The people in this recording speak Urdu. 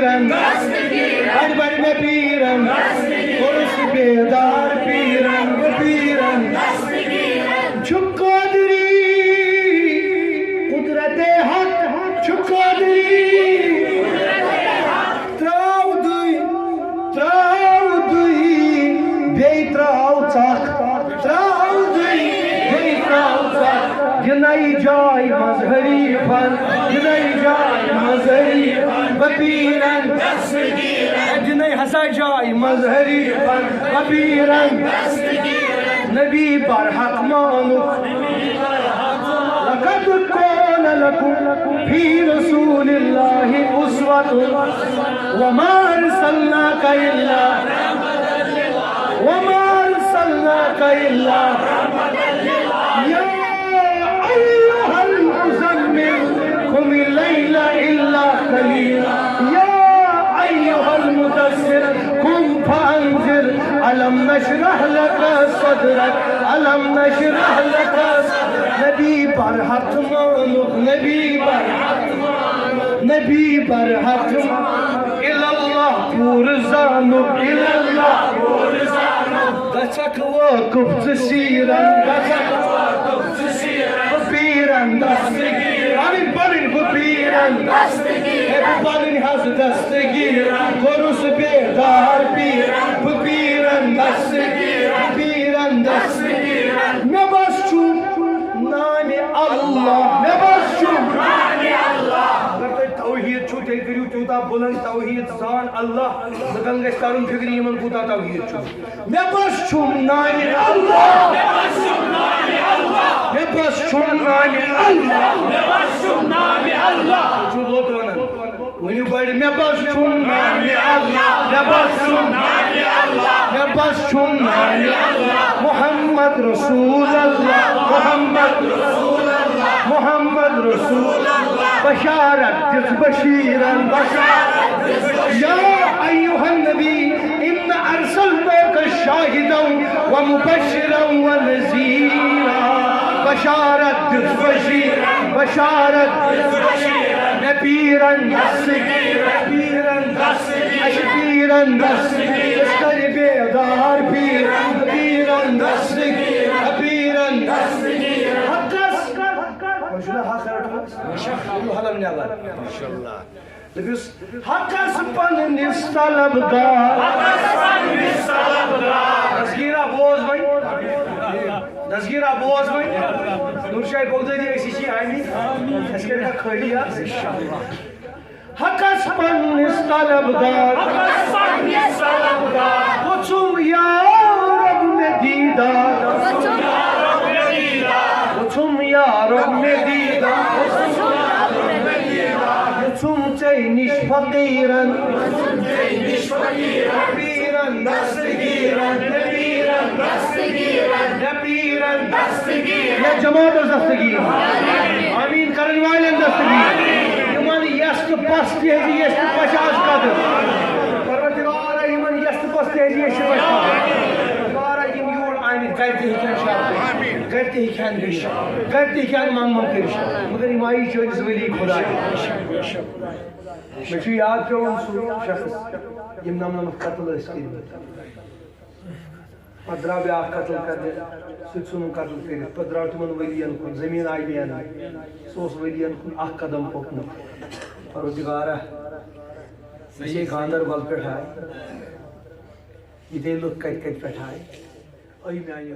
پیرن بڑ بڑ میں پیرن عرس بیدار پیرن پیرن چھپ قادری قدرت حق چھپ قادری تراو دوی بیئی تراو چاک تراو دوی بیئی تراو چاک جنائی جائی مظہری فن جنائی جائی مظہری بپیرن جنائی حسا جائی مظہری فن بپیرن نبی برحق مانو لقد كان لكم في رسول الله أسوة وما أرسلناك إلا يا أيها المزمل قم الليل إلا قليلا يا أيها المدثر قم فأنذر ألم نشرح لك صدرك ألم نشرح لك صدرك نبی برحق مانو نبی برحق الاللہ پورزانو الاللہ پورزانو گچک وقف تسیرن بپیرن دستگیر آمین پڑھن بپیرن بپیرن حض دستگیر گروس بیدار پیرن بپیرن دستگیر بپیرن دستگیر نبس چوب نام اللہ نبس چوب نام اللہ اگر توحید چھو تیل کریو چوتا بلند توحید زان اللہ لگن گش تارون فکری من کوتا توحید چھو نبس چوب نام اللہ نبس چوب نام اللہ نبس چوب نام اللہ نبس چوب نام اللہ چھو لوٹ ونن ونیو بڑھ نبس چوب نام اللہ نبس چوب نام اللہ نبس چوب نام اللہ محمد رسول اللہ محمد رسول اللہ محمد رسول اللہ بشارت جس بشیرن یا ایوہ النبی ان ارسلناک شاہدا ومبشرا ونذیرا بشارت جس بشیرن بشارت جس بشیرن نبیرن دستگیر نبیرن دستگیر اشبیرن دستگیر اسکر بیدار پیرن نبیرن دستگیر نبیرن دستگیر حقس مجھولا حق رٹو حلم نیابر ماشاءاللہ لبیس حقس پننس طلبگار حقس پننس طلبگار دستگیرہ بوز بھائی دستگیرہ بوز بھائی نور شاہ بغدادی ایسی چی آئینی اس کے لئے کھڑی ہے حقس پننس طلبگار حقس پننس طلبگار وچم یا رب میں دیدار وچم یا رب میں دیدار وچم یا رب میں دیدار وچم یا رب میں دیدار وچم چینش فقیرن وچم چینش فقیرن نبیرن دستگیرن نبیرن دستگیرن نبیرن دستگیرن یا جماعت دستگیرن آمین کرن والن دستگیرن یست پستی ہے یست پچاس قدر پروردگار ایمن یست پستی ہے یست پچاس پروردگار ایم یور آئین کرتے ہی کن شاہ کرتے ہی کن بیش کرتے ہی کن مانگ کرش مگر ایمائی چوئیس ولی خدا ہے میں چھو یاد کرو سو شخص یم نام قتل اس کی پدرا بیا قتل کر دے سنو قتل کر پدرا تمن ولیان کن زمین آئی بیان سوس ولیان کن اخ قدم پکن پروردگارہ اسے گاندر بل پٹھائے یہ دے لوگ کٹ کٹ پٹھائے اوہی میں آئی